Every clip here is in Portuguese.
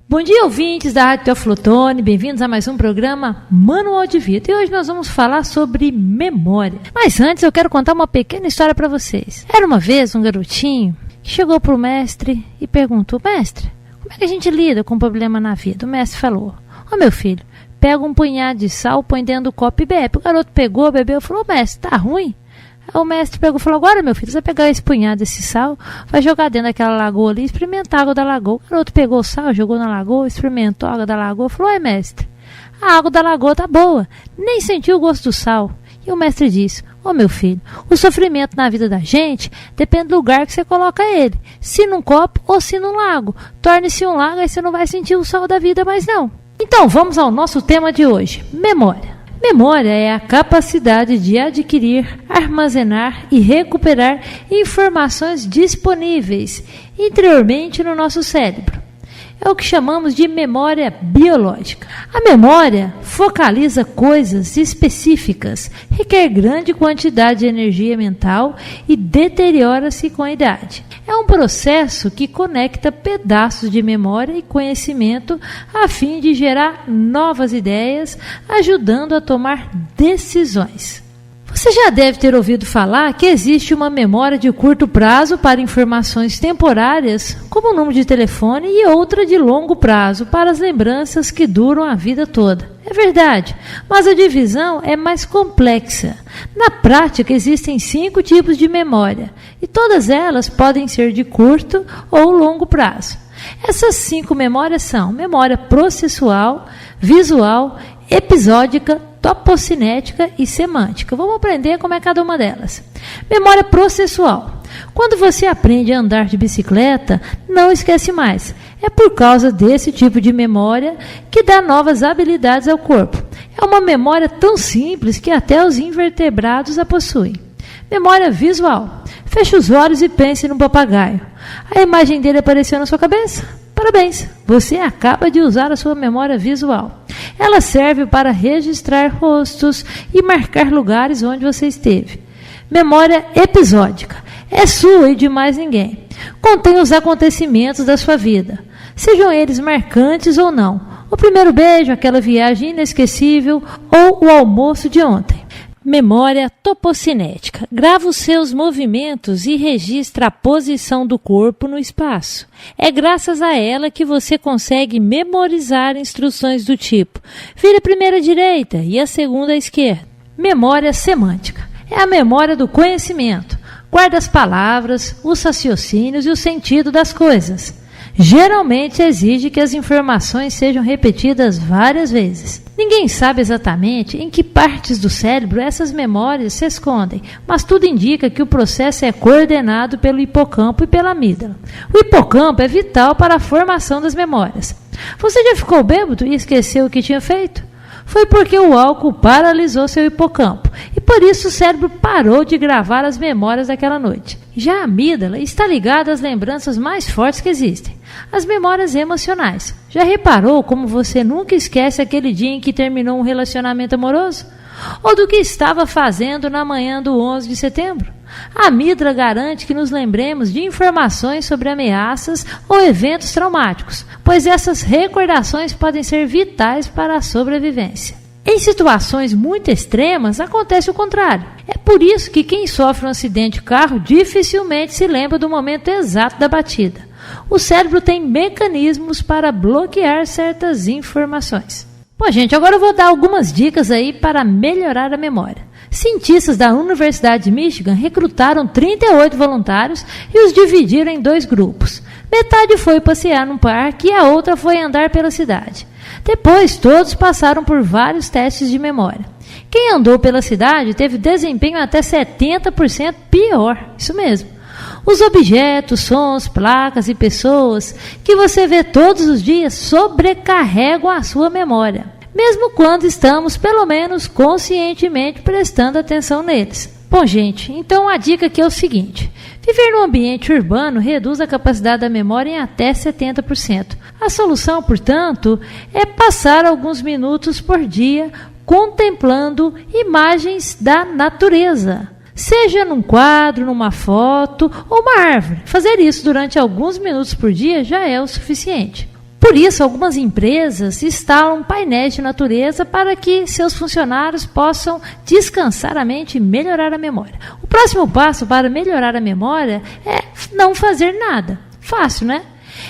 Bom dia, ouvintes da Rádio Teoflotone, bem-vindos a mais um programa Manual de Vida. E hoje nós vamos falar sobre memória. Mas antes eu quero contar uma pequena história para vocês. Era uma vez um garotinho que chegou para o mestre e perguntou: mestre, como é que a gente lida com um problema na vida? O mestre falou: ó, meu filho, pega um punhado de sal, põe dentro do copo e bebe. O garoto pegou, bebeu e falou: mestre, tá ruim? Aí o mestre pegou e falou: agora, meu filho, você vai pegar esse punhado desse sal, vai jogar dentro daquela lagoa ali, experimentar a água da lagoa. O garoto pegou o sal, jogou na lagoa, experimentou a água da lagoa, falou: ai, mestre, a água da lagoa tá boa, nem sentiu o gosto do sal. E o mestre disse: ó, meu filho, o sofrimento na vida da gente depende do lugar que você coloca ele, se num copo ou se num lago. Torne-se um lago, aí você não vai sentir o sal da vida mais não. Então vamos ao nosso tema de hoje: memória. Memória é a capacidade de adquirir, armazenar e recuperar informações disponíveis interiormente no nosso cérebro. É o que chamamos de memória biológica. A memória focaliza coisas específicas, requer grande quantidade de energia mental e deteriora-se com a idade. É um processo que conecta pedaços de memória e conhecimento a fim de gerar novas ideias, ajudando a tomar decisões. Você já deve ter ouvido falar que existe uma memória de curto prazo para informações temporárias, como o número de telefone, e outra de longo prazo para as lembranças que duram a vida toda. É verdade, mas a divisão é mais complexa. Na prática, existem 5 tipos de memória, e todas elas podem ser de curto ou longo prazo. Essas 5 memórias são memória processual, visual, episódica, topocinética e semântica. Vamos aprender como é cada uma delas. Memória processual. Quando você aprende a andar de bicicleta, não esquece mais. É por causa desse tipo de memória que dá novas habilidades ao corpo. É uma memória tão simples que até os invertebrados a possuem. Memória visual. Feche os olhos e pense num papagaio. A imagem dele apareceu na sua cabeça? Parabéns, você acaba de usar a sua memória visual. Ela serve para registrar rostos e marcar lugares onde você esteve. Memória episódica. É sua e de mais ninguém. Contém os acontecimentos da sua vida, sejam eles marcantes ou não. O primeiro beijo, aquela viagem inesquecível ou o almoço de ontem. Memória topocinética. Grava os seus movimentos e registra a posição do corpo no espaço. É graças a ela que você consegue memorizar instruções do tipo: vire a primeira à direita e a segunda à esquerda. Memória semântica. É a memória do conhecimento. Guarda as palavras, os raciocínios e o sentido das coisas. Geralmente exige que as informações sejam repetidas várias vezes. Ninguém sabe exatamente em que partes do cérebro essas memórias se escondem, mas tudo indica que o processo é coordenado pelo hipocampo e pela amígdala. O hipocampo é vital para a formação das memórias. Você já ficou bêbado e esqueceu o que tinha feito? Foi porque o álcool paralisou seu hipocampo e por isso o cérebro parou de gravar as memórias daquela noite. Já a amígdala está ligada às lembranças mais fortes que existem, as memórias emocionais. Já reparou como você nunca esquece aquele dia em que terminou um relacionamento amoroso? Ou do que estava fazendo na manhã do 11 de setembro? A amígdala garante que nos lembremos de informações sobre ameaças ou eventos traumáticos, pois essas recordações podem ser vitais para a sobrevivência. Em situações muito extremas, acontece o contrário. É por isso que quem sofre um acidente de carro dificilmente se lembra do momento exato da batida. O cérebro tem mecanismos para bloquear certas informações. Bom, gente, agora eu vou dar algumas dicas aí para melhorar a memória. Cientistas da Universidade de Michigan recrutaram 38 voluntários e os dividiram em 2 grupos. Metade foi passear num parque e a outra foi andar pela cidade. Depois, todos passaram por vários testes de memória. Quem andou pela cidade teve desempenho até 70% pior. Isso mesmo. Os objetos, sons, placas e pessoas que você vê todos os dias sobrecarregam a sua memória, mesmo quando estamos, pelo menos conscientemente, prestando atenção neles. Bom, gente, então a dica aqui é o seguinte: viver no ambiente urbano reduz a capacidade da memória em até 70%. A solução, portanto, é passar alguns minutos por dia contemplando imagens da natureza. Seja num quadro, numa foto ou uma árvore. Fazer isso durante alguns minutos por dia já é o suficiente. Por isso, algumas empresas instalam painéis de natureza para que seus funcionários possam descansar a mente e melhorar a memória. O próximo passo para melhorar a memória é não fazer nada. Fácil, né?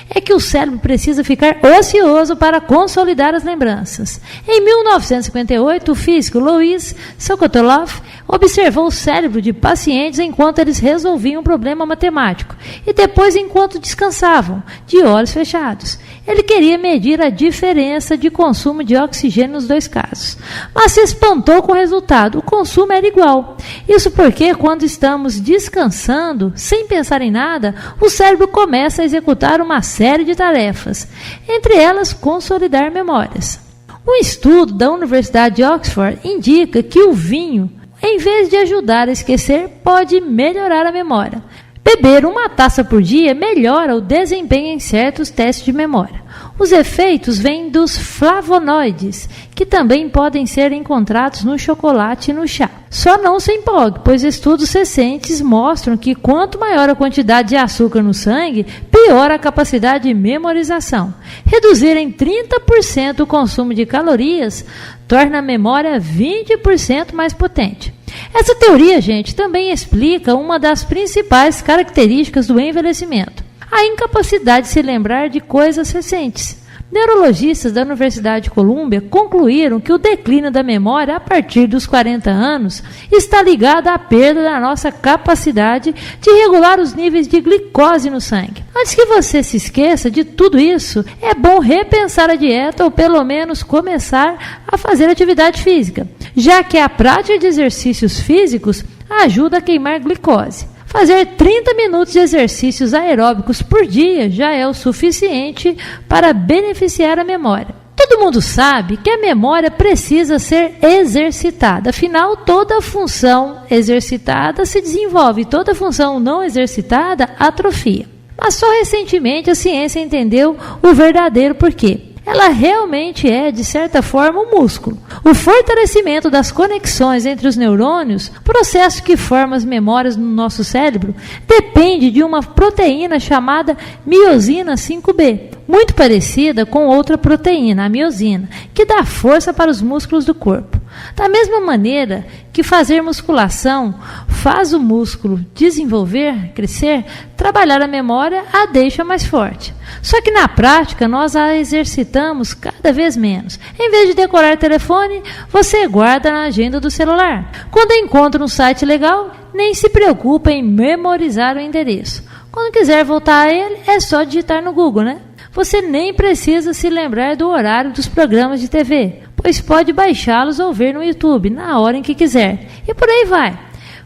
É que o cérebro precisa ficar ocioso para consolidar as lembranças. Em 1958, o físico Louis Sokolov observou o cérebro de pacientes enquanto eles resolviam um problema matemático e depois enquanto descansavam, de olhos fechados. Ele queria medir a diferença de consumo de oxigênio nos dois casos, mas se espantou com o resultado. O consumo era igual. Isso porque, quando estamos descansando, sem pensar em nada, o cérebro começa a executar uma série de tarefas, entre elas consolidar memórias. Um estudo da Universidade de Oxford indica que o vinho, em vez de ajudar a esquecer, pode melhorar a memória. Beber uma taça por dia melhora o desempenho em certos testes de memória. Os efeitos vêm dos flavonoides, que também podem ser encontrados no chocolate e no chá. Só não se empolgue, pois estudos recentes mostram que quanto maior a quantidade de açúcar no sangue, pior a capacidade de memorização. Reduzir em 30% o consumo de calorias torna a memória 20% mais potente. Essa teoria, gente, também explica uma das principais características do envelhecimento: a incapacidade de se lembrar de coisas recentes. Neurologistas da Universidade de Colômbia concluíram que o declínio da memória a partir dos 40 anos está ligado à perda da nossa capacidade de regular os níveis de glicose no sangue. Antes que você se esqueça de tudo isso, é bom repensar a dieta ou pelo menos começar a fazer atividade física, já que a prática de exercícios físicos ajuda a queimar glicose. Fazer 30 minutos de exercícios aeróbicos por dia já é o suficiente para beneficiar a memória. Todo mundo sabe que a memória precisa ser exercitada, afinal, toda função exercitada se desenvolve, toda função não exercitada atrofia. Mas só recentemente a ciência entendeu o verdadeiro porquê. Ela realmente é, de certa forma, um músculo. O fortalecimento das conexões entre os neurônios, processo que forma as memórias no nosso cérebro, depende de uma proteína chamada miosina 5B, muito parecida com outra proteína, a miosina, que dá força para os músculos do corpo. Da mesma maneira que fazer musculação faz o músculo desenvolver, crescer, trabalhar a memória a deixa mais forte. Só que na prática nós a exercitamos cada vez menos. Em vez de decorar telefone, você guarda na agenda do celular. Quando encontra um site legal, nem se preocupa em memorizar o endereço. Quando quiser voltar a ele, é só digitar no Google, né? Você nem precisa se lembrar do horário dos programas de TV, pois pode baixá-los ou ver no YouTube, na hora em que quiser. E por aí vai.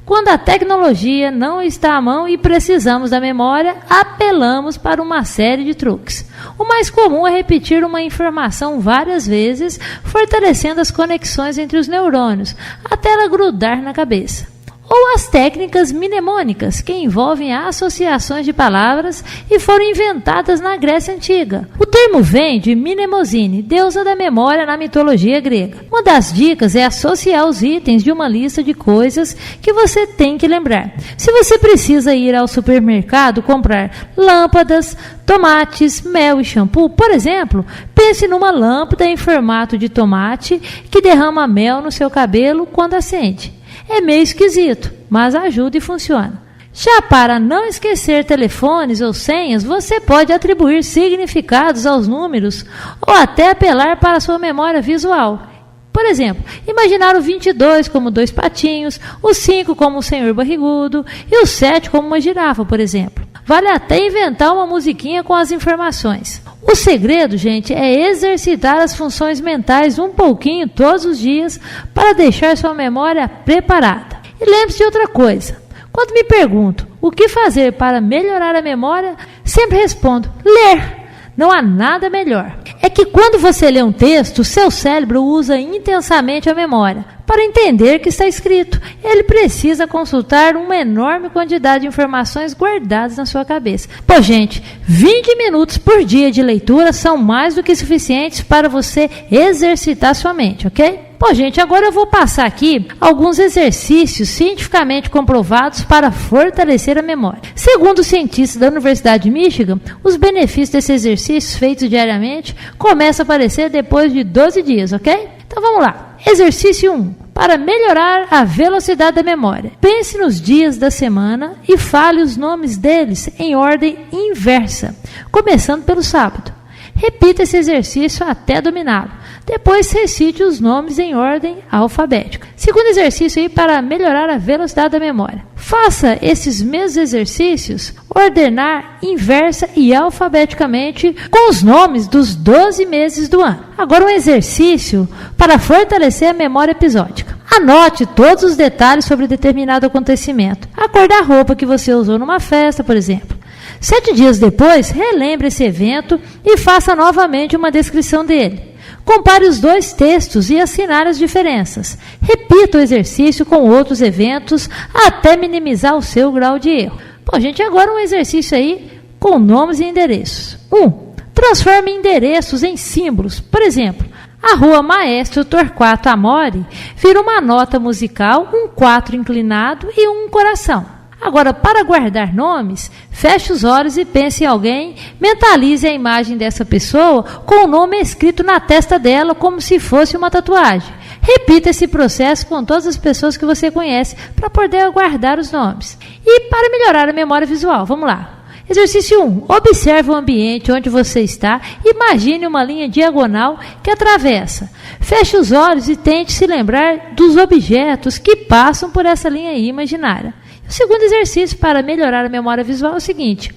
Quando a tecnologia não está à mão e precisamos da memória, apelamos para uma série de truques. O mais comum é repetir uma informação várias vezes, fortalecendo as conexões entre os neurônios, até ela grudar na cabeça. Ou as técnicas mnemônicas, que envolvem associações de palavras e foram inventadas na Grécia Antiga. O termo vem de Mnemosine, deusa da memória na mitologia grega. Uma das dicas é associar os itens de uma lista de coisas que você tem que lembrar. Se você precisa ir ao supermercado comprar lâmpadas, tomates, mel e shampoo, por exemplo, pense numa lâmpada em formato de tomate que derrama mel no seu cabelo quando acende. É meio esquisito, mas ajuda e funciona. Já para não esquecer telefones ou senhas, você pode atribuir significados aos números ou até apelar para a sua memória visual. Por exemplo, imaginar o 22 como 2 patinhos, o 5 como um senhor barrigudo e o 7 como uma girafa, por exemplo. Vale até inventar uma musiquinha com as informações. O segredo, gente, é exercitar as funções mentais um pouquinho todos os dias para deixar sua memória preparada. E lembre-se de outra coisa. Quando me pergunto o que fazer para melhorar a memória, sempre respondo: ler. Não há nada melhor. É que quando você lê um texto, seu cérebro usa intensamente a memória para entender o que está escrito. Ele precisa consultar uma enorme quantidade de informações guardadas na sua cabeça. Pô, gente, 20 minutos por dia de leitura são mais do que suficientes para você exercitar sua mente, ok? Bom, gente, agora eu vou passar aqui alguns exercícios cientificamente comprovados para fortalecer a memória. Segundo os cientistas da Universidade de Michigan, os benefícios desses exercícios feitos diariamente começam a aparecer depois de 12 dias, ok? Então vamos lá. Exercício 1. Para melhorar a velocidade da memória, pense nos dias da semana e fale os nomes deles em ordem inversa, começando pelo sábado. Repita esse exercício até dominá-lo. Depois recite os nomes em ordem alfabética. Segundo exercício aí para melhorar a velocidade da memória. Faça esses mesmos exercícios ordenar inversa e alfabeticamente com os nomes dos 12 meses do ano. Agora um exercício para fortalecer a memória episódica. Anote todos os detalhes sobre determinado acontecimento. A cor da roupa que você usou numa festa, por exemplo. 7 dias depois, relembre esse evento e faça novamente uma descrição dele. Compare os dois textos e assinale as diferenças. Repita o exercício com outros eventos até minimizar o seu grau de erro. Bom, gente, agora um exercício aí com nomes e endereços. 1. Transforme endereços em símbolos. Por exemplo, a rua Maestro Torquato Amori vira uma nota musical, um 4 inclinado e um coração. Agora, para guardar nomes, feche os olhos e pense em alguém, mentalize a imagem dessa pessoa com o nome escrito na testa dela como se fosse uma tatuagem. Repita esse processo com todas as pessoas que você conhece para poder guardar os nomes. E para melhorar a memória visual, vamos lá. Exercício 1. Observe o ambiente onde você está. Imagine uma linha diagonal que atravessa. Feche os olhos e tente se lembrar dos objetos que passam por essa linha aí imaginária. O segundo exercício para melhorar a memória visual é o seguinte.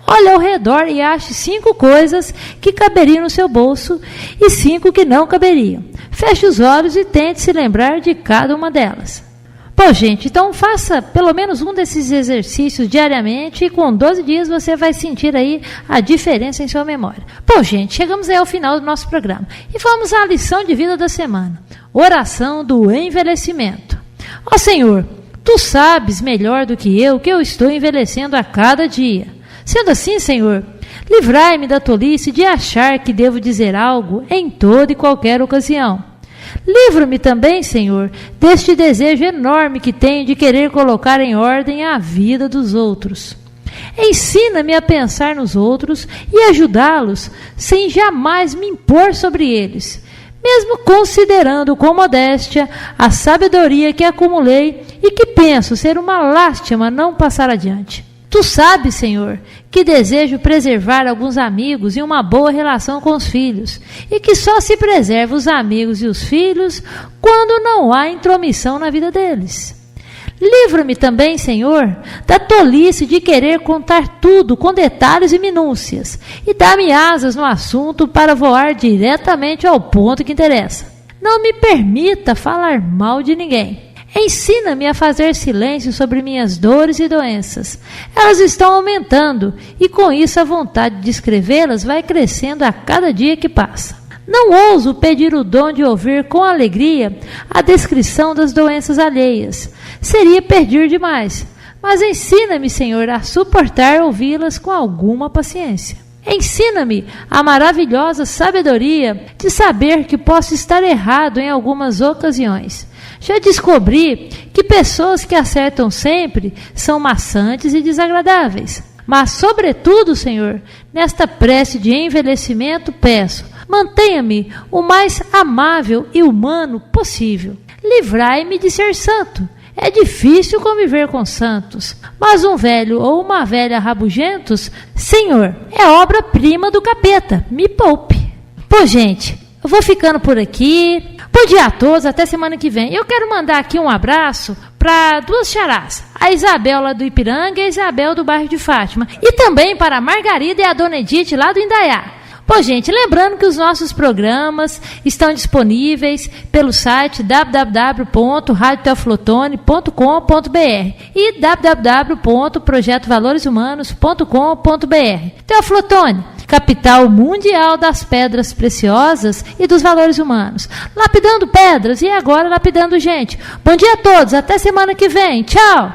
Olhe ao redor e ache 5 coisas que caberiam no seu bolso e 5 que não caberiam. Feche os olhos e tente se lembrar de cada uma delas. Bom, gente, então faça pelo menos um desses exercícios diariamente e com 12 dias você vai sentir aí a diferença em sua memória. Bom, gente, chegamos aí ao final do nosso programa e vamos à lição de vida da semana. Oração do envelhecimento. Ó Senhor, Tu sabes melhor do que eu estou envelhecendo a cada dia. Sendo assim, Senhor, livrai-me da tolice de achar que devo dizer algo em toda e qualquer ocasião. Livra-me também, Senhor, deste desejo enorme que tenho de querer colocar em ordem a vida dos outros. Ensina-me a pensar nos outros e ajudá-los sem jamais me impor sobre eles, mesmo considerando com modéstia a sabedoria que acumulei e que penso ser uma lástima não passar adiante. Tu sabes, Senhor, que desejo preservar alguns amigos e uma boa relação com os filhos, e que só se preserva os amigos e os filhos quando não há intromissão na vida deles. Livra-me também, Senhor, da tolice de querer contar tudo com detalhes e minúcias, e dá-me asas no assunto para voar diretamente ao ponto que interessa. Não me permita falar mal de ninguém. Ensina-me a fazer silêncio sobre minhas dores e doenças. Elas estão aumentando, e com isso a vontade de escrevê-las vai crescendo a cada dia que passa. Não ouso pedir o dom de ouvir com alegria a descrição das doenças alheias. Seria pedir demais. Mas ensina-me, Senhor, a suportar ouvi-las com alguma paciência. Ensina-me a maravilhosa sabedoria de saber que posso estar errado em algumas ocasiões. Já descobri que pessoas que acertam sempre são maçantes e desagradáveis. Mas, sobretudo, Senhor, nesta prece de envelhecimento, peço, mantenha-me o mais amável e humano possível. Livrai-me de ser santo. É difícil conviver com santos, mas um velho ou uma velha rabugentos, Senhor, é obra-prima do capeta. Me poupe. Pô, gente, eu vou ficando por aqui. Bom dia a todos, até semana que vem. Eu quero mandar aqui um abraço para 2 xarás, a Isabel lá do Ipiranga e a Isabel do bairro de Fátima. E também para a Margarida e a Dona Edith lá do Indaiá. Bom, gente, lembrando que os nossos programas estão disponíveis pelo site www.radioteoflotone.com.br e www.projetovaloreshumanos.com.br. Teoflotone, capital mundial das pedras preciosas e dos valores humanos. Lapidando pedras e agora lapidando gente. Bom dia a todos, até semana que vem. Tchau!